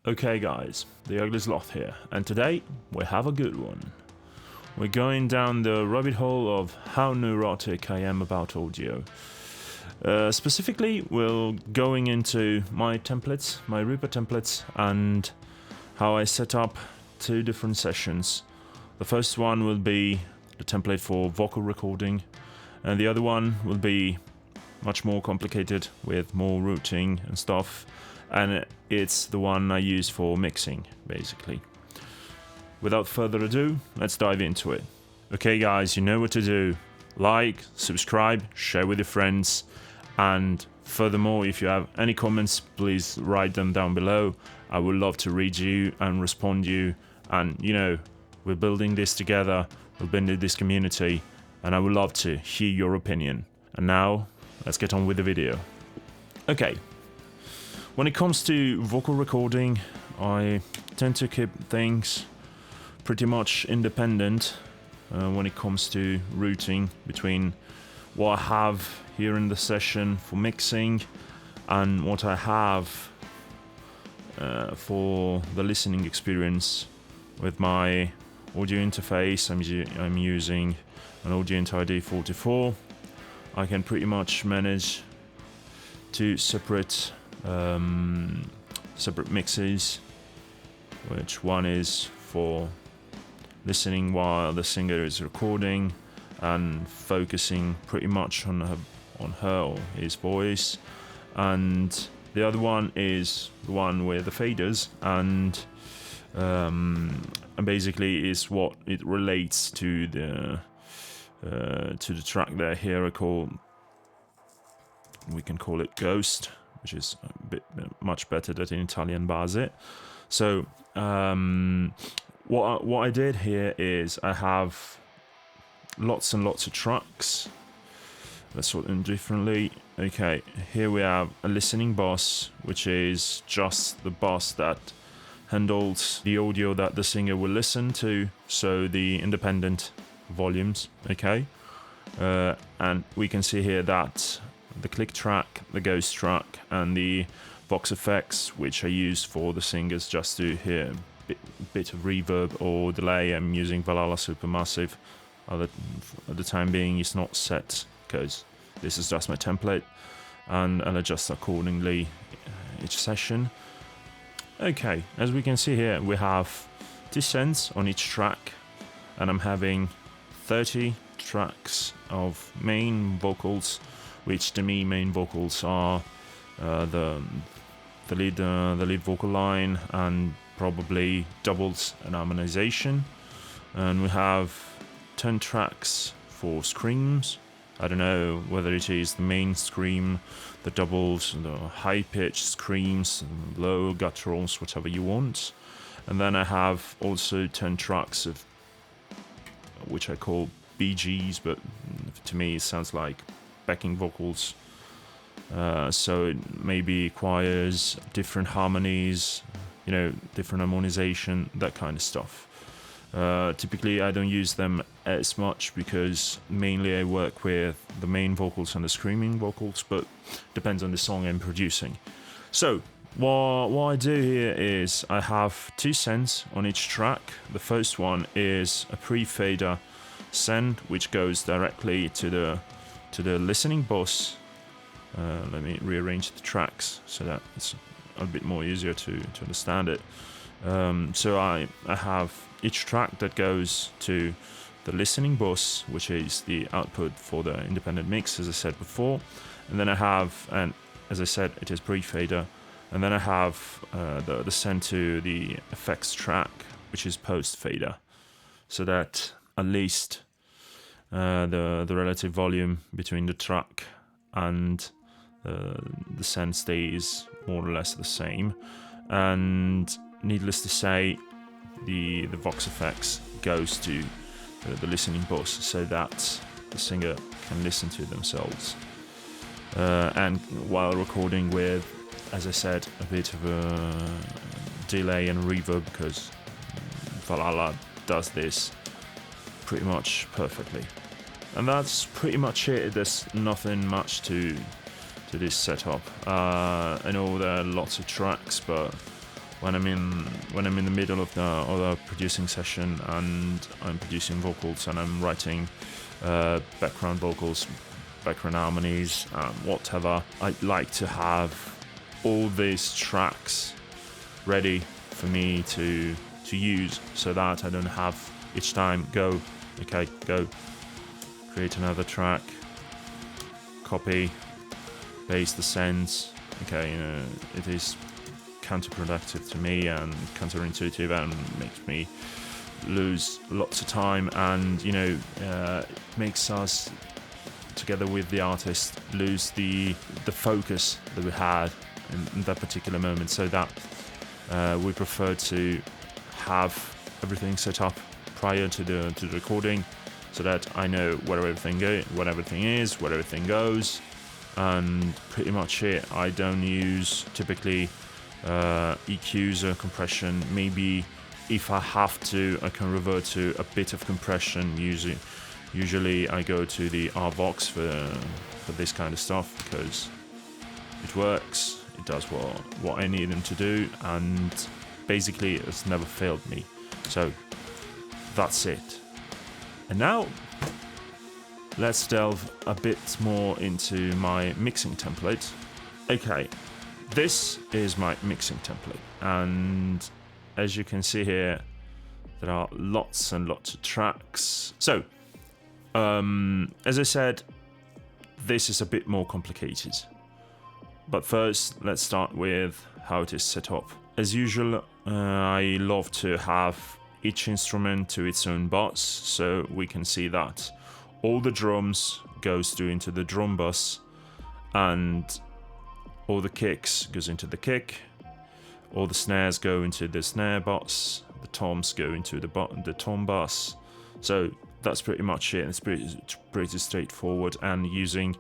Okay guys, the Ugly Sloth here, and today we have a good one. We're going down the rabbit hole of how neurotic I am about audio. Specifically, we're going into my templates, my Reaper templates, and how I set up 2 different sessions. The first one will be the template for vocal recording, and the other one will be much more complicated with more routing and stuff, and it's the one I use for mixing, basically. Without further ado, let's dive into it. Okay guys, you know what to do. Like, subscribe, share with your friends, and furthermore, if you have any comments, please write them down below. I would love to read you and respond you, and you know, we're building this together, we're building this community, and I would love to hear your opinion. And now, let's get on with the video. Okay. When it comes to vocal recording, I tend to keep things pretty much independent when it comes to routing between what I have here in the session for mixing and what I have for the listening experience with my audio interface. I'm using an Audient ID44. I can pretty much manage 2 separate mixes, which one is for listening while the singer is recording and focusing pretty much on her or his voice, and the other one is the one with the faders, and basically is what it relates to the track there. Here we can call it Ghost, which is a bit much better than in Italian base. So what I did here is I have lots and lots of tracks. Let's sort them differently. Okay, here we have a listening bus, which is just the bus that handles the audio that the singer will listen to, so the independent volumes. Okay, and we can see here that the click track, the ghost track, and the vox effects, which I use for the singers just to hear a bit of reverb or delay. I'm using Valhalla Supermassive. At the time being, it's not set because this is just my template, and I'll adjust accordingly each session. Okay, as we can see here, we have 2 cents on each track, and I'm having 30 tracks of main vocals, which to me main vocals are the lead vocal line and probably doubles and harmonization. And we have 10 tracks for screams. I don't know whether it is the main scream, the doubles, the high pitched screams, low gutturals, whatever you want. And then I have also 10 tracks of which I call BGs, but to me it sounds like backing vocals, so it maybe requires different harmonies, you know, different harmonization, that kind of stuff. Typically I don't use them as much because mainly I work with the main vocals and the screaming vocals, but depends on the song I'm producing. So what I do here is I have 2 sends on each track. The first one is a pre-fader send, which goes directly to the listening bus. Let me rearrange the tracks so that it's a bit more easier to understand it. So I have each track that goes to the listening bus, which is the output for the independent mix, as I said before. And then I have, and as I said, it is pre-fader. And then I have the send to the effects track, which is post-fader, so that at least the relative volume between the track and the send stays more or less the same. And needless to say, the vox effects goes to the listening bus so that the singer can listen to themselves, and while recording with, as I said, a bit of a delay and reverb, because Valhalla does this pretty much perfectly. And that's pretty much it. There's nothing much to this setup. I know there are lots of tracks, but when I'm in the middle of the other producing session and I'm producing vocals and I'm writing background vocals, background harmonies, whatever. I'd like to have all these tracks ready for me to use, so that I don't have each time go, create another track, copy, paste the sends. It is counterproductive to me and counterintuitive and makes me lose lots of time, and makes us, together with the artist, lose the focus that we had in that particular moment, so that we prefer to have everything set up prior to the recording, so that I know where everything is, where everything goes, and pretty much it. I don't use typically EQs or compression. Maybe if I have to, I can revert to a bit of compression. Usually I go to the RVox for this kind of stuff, because it works, it does what I need them to do, and basically it's never failed me. So that's it. And now let's delve a bit more into my mixing template. Okay, this is my mixing template, and as you can see here, there are lots and lots of tracks. So as I said, this is a bit more complicated, but first let's start with how it is set up. As usual, I love to have each instrument to its own bus, so we can see that all the drums goes into the drum bus, and all the kicks goes into the kick, all the snares go into the snare bus, the toms go into the tom bus. So that's pretty much it. It's pretty straightforward, and using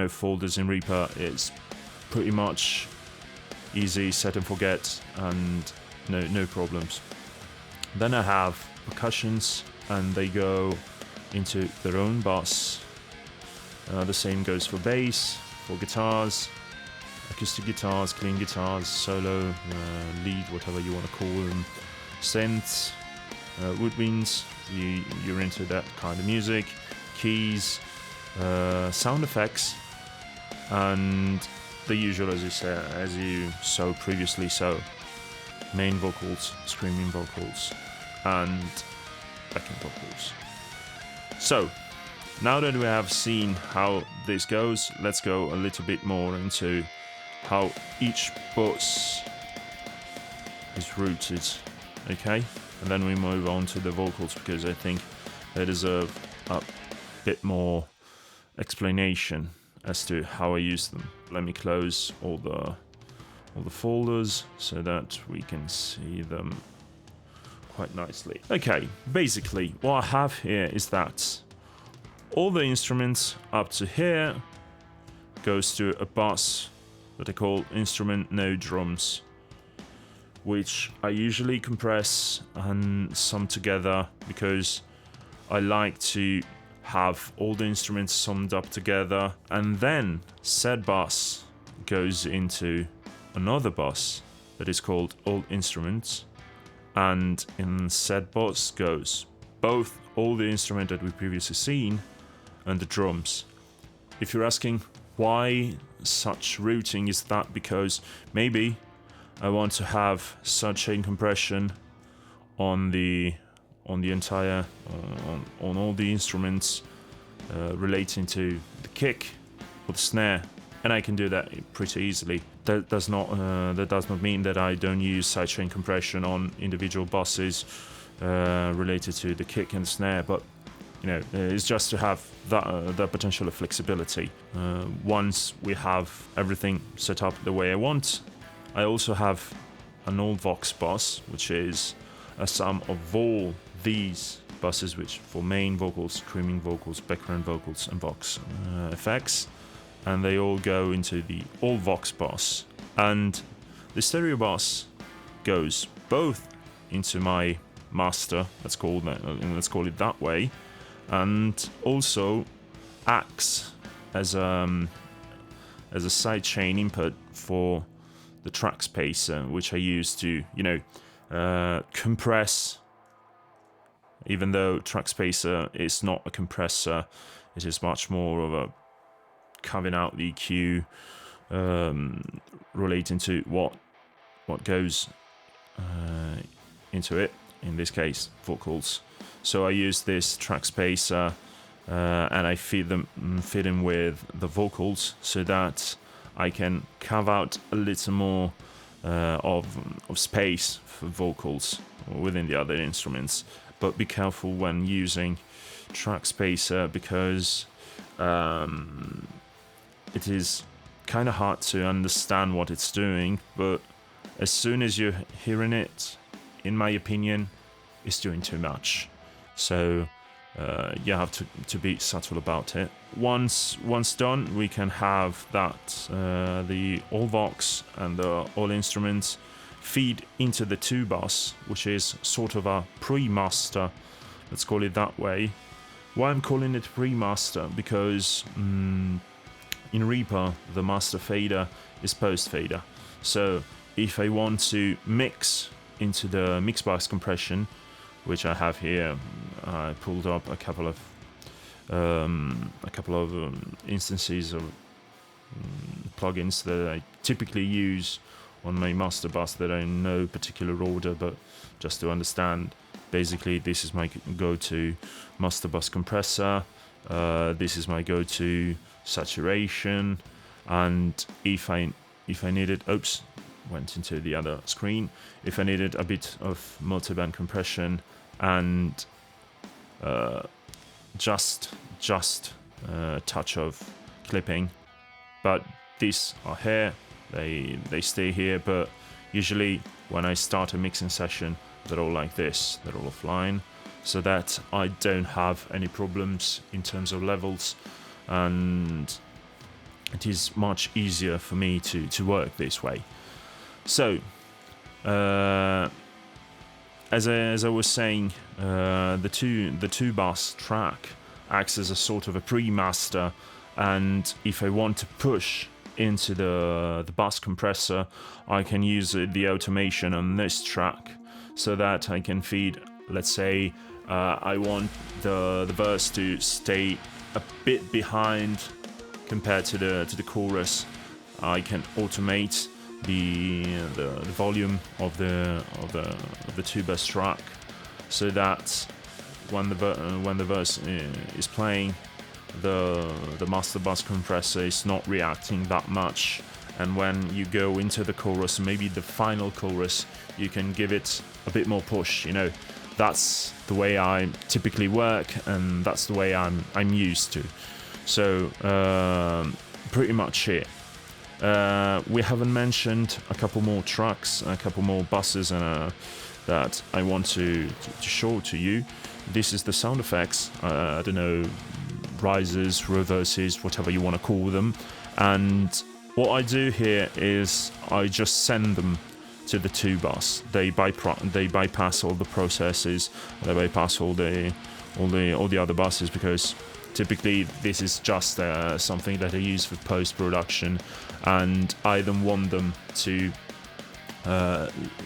folders in Reaper is pretty much easy, set and forget, and no problems. Then I have percussions, and they go into their own bus. The same goes for bass, for guitars, acoustic guitars, clean guitars, solo, lead, whatever you want to call them, synths, woodwinds, you're into that kind of music, keys, sound effects, and the usual, as you saw previously, so main vocals, screaming vocals, and backing vocals. So now that we have seen how this goes, let's go a little bit more into how each bus is routed, okay? And then we move on to the vocals, because I think they deserve a bit more explanation as to how I use them. Let me close all the folders so that we can see them quite nicely. Okay, basically what I have here is that all the instruments up to here goes to a bus that I call instrument no drums, which I usually compress and sum together, because I like to have all the instruments summed up together, and then said bus goes into another bus that is called all instruments, and in said bus goes both all the instrument that we've previously seen and the drums. If you're asking why such routing, is that because maybe I want to have sidechain compression on the entire on all the instruments relating to the kick or the snare, and I can do that pretty easily. That does not mean that I don't use sidechain compression on individual buses related to the kick and the snare, but it's just to have that potential of flexibility. Once we have everything set up the way I want, I also have an all Vox bus, which is a sum of all these buses, which for main vocals, screaming vocals, background vocals, and Vox effects, and they all go into the all Vox bus. And the stereo bus goes both into my master, let's call it that way, and also acts as a sidechain input for the track spacer, which I use to, compress. Even though track spacer is not a compressor, it is much more of a carving out the EQ, relating to what goes into it. In this case, vocals. So I use this track spacer, and I feed in with the vocals so that I can carve out a little more of space for vocals within the other instruments. But be careful when using track spacer, because it is kind of hard to understand what it's doing, but as soon as you're hearing it, in my opinion, it's doing too much. So you have to be subtle about it. Once done, we can have that the all Vox and the all instruments feed into the 2 bus, which is sort of a pre-master, let's call it that way. Why I'm calling it pre-master? Because in Reaper, the master fader is post fader. So if I want to mix into the mix bus compression, which I have here, I pulled up a couple of instances of plugins that I typically use on my master bus that are in no particular order, but just to understand, basically this is my go-to master bus compressor, this is my go-to saturation, and if I needed, oops, went into the other screen, if I needed a bit of multiband compression and just touch of clipping, but these are here, they stay here, but usually when I start a mixing session, they're all like this, they're all offline, so that I don't have any problems in terms of levels, and it is much easier for me to work this way. So as I was saying, the two bus track acts as a sort of a pre-master, and if I want to push into the bus compressor, I can use the automation on this track so that I can feed, let's say I want the verse to stay a bit behind compared to the chorus. I can automate the volume of the 2 bus track so that when the verse is playing, the master bus compressor is not reacting that much, and when you go into the chorus, maybe the final chorus, you can give it a bit more push. That's the way I typically work, and that's the way I'm used to. So pretty much it. We haven't mentioned a couple more tracks, a couple more buses, and that I want to show to you. This is the sound effects. I don't know, rises, reverses, whatever you want to call them. And what I do here is I just send them to the 2 bus. They bypass all the processes. They bypass all the other buses, because typically this is just something that I use for post-production, and I don't want them to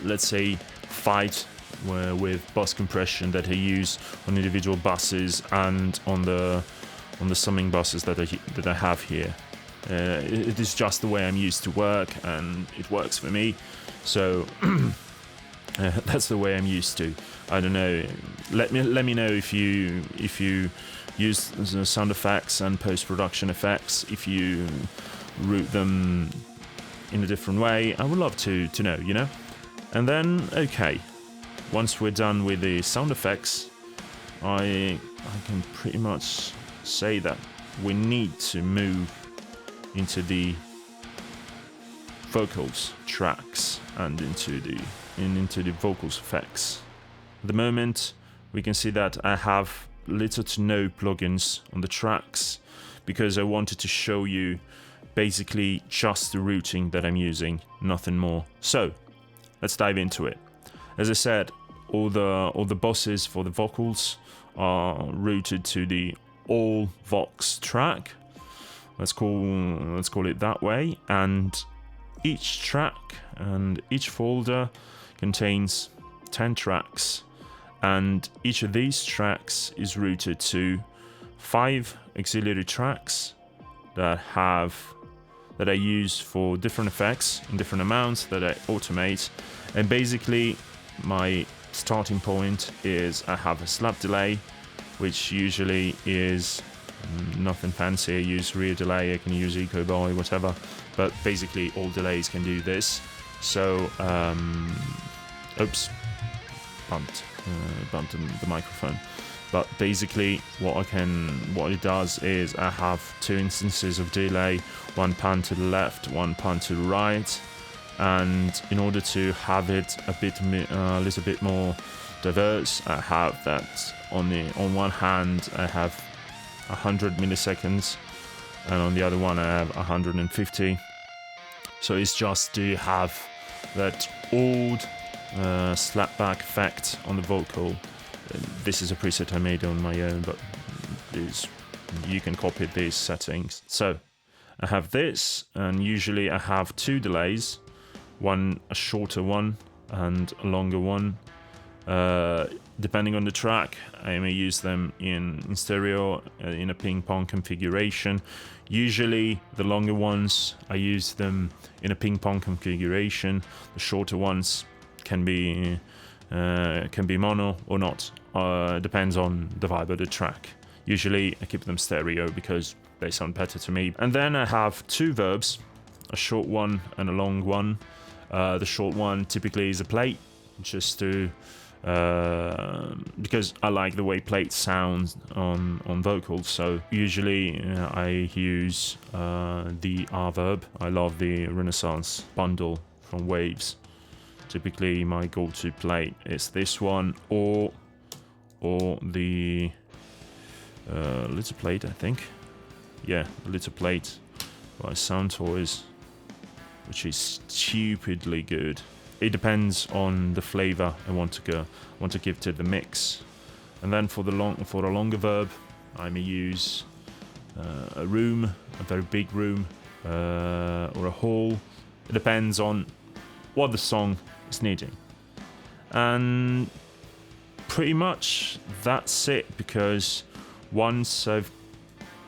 let's say fight with bus compression that I use on individual buses and on the summing buses that I have here. It is just the way I'm used to work, and it works for me. So that's the way I'm used to. I don't know. Let me know if you use the sound effects and post-production effects, if you route them in a different way. I would love to know, And then, okay, once we're done with the sound effects, I can pretty much say that we need to move into the vocals tracks and into the vocals effects. At the moment, we can see that I have little to no plugins on the tracks, because I wanted to show you basically just the routing that I'm using, nothing more. So let's dive into it. As I said, all the buses for the vocals are routed to the all Vox track. Let's call it that way, and each track and each folder contains 10 tracks, and each of these tracks is routed to 5 auxiliary tracks that I use for different effects in different amounts that I automate. And basically my starting point is I have a slap delay, which usually is nothing fancy. I use rear delay, I can use eco buy, whatever, but basically all delays can do this. So oops, bumped the microphone. But basically what it does is I have 2 instances of delay, one pan to the left, one pan to the right, and in order to have it a little bit more diverse, I have that on one hand I have 100 milliseconds, and on the other one I have 150. So it's just to have that old slapback effect on the vocal. This is a preset I made on my own, but you can copy these settings. So I have this, and usually I have 2 delays, a shorter one and a longer one. Depending on the track, I may use them in stereo, in a ping pong configuration. Usually the longer ones, I use them in a ping pong configuration. The shorter ones can be mono or not. Depends on the vibe of the track. Usually I keep them stereo because they sound better to me. And then I have 2 verbs, a short one and a long one. The short one typically is a plate, just to because I like the way plate sounds on vocals. So usually I use the R verb. I love the Renaissance bundle from Waves. Typically my go-to plate is this one, or the little plate, I think. Yeah, the little plate by Sound Toys, which is stupidly good. It depends on the flavor I want to give to the mix. And then for a longer verb, I may use a room, a very big room, or a hall. It depends on what the song is needing. And pretty much that's it, because once I've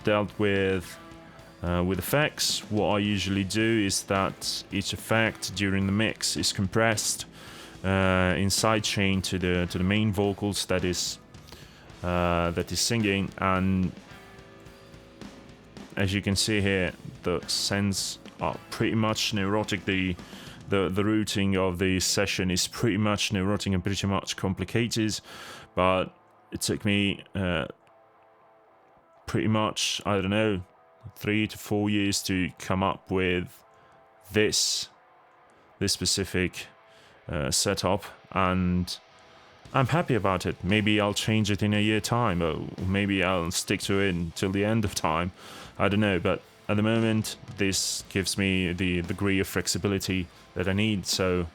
dealt with effects, what I usually do is that each effect during the mix is compressed in sidechain to the main vocals that is singing. And as you can see here, the sends are pretty much neurotic. The routing of the session is pretty much neurotic and pretty much complicated, but it took me pretty much, I don't know, 3 to 4 years to come up with this specific setup, and I'm happy about it. Maybe I'll change it in a year time, or maybe I'll stick to it until the end of time. I don't know, but at the moment this gives me the degree of flexibility that I need. So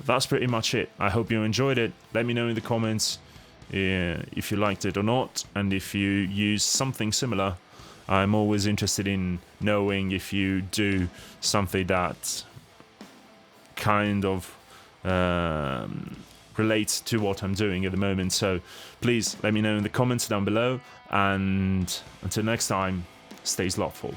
that's pretty much it. I hope you enjoyed it. Let me know in the comments if you liked it or not, and if you use something similar. I'm always interested in knowing if you do something that kind of relates to what I'm doing at the moment. So please let me know in the comments down below, and until next time, stay slothful.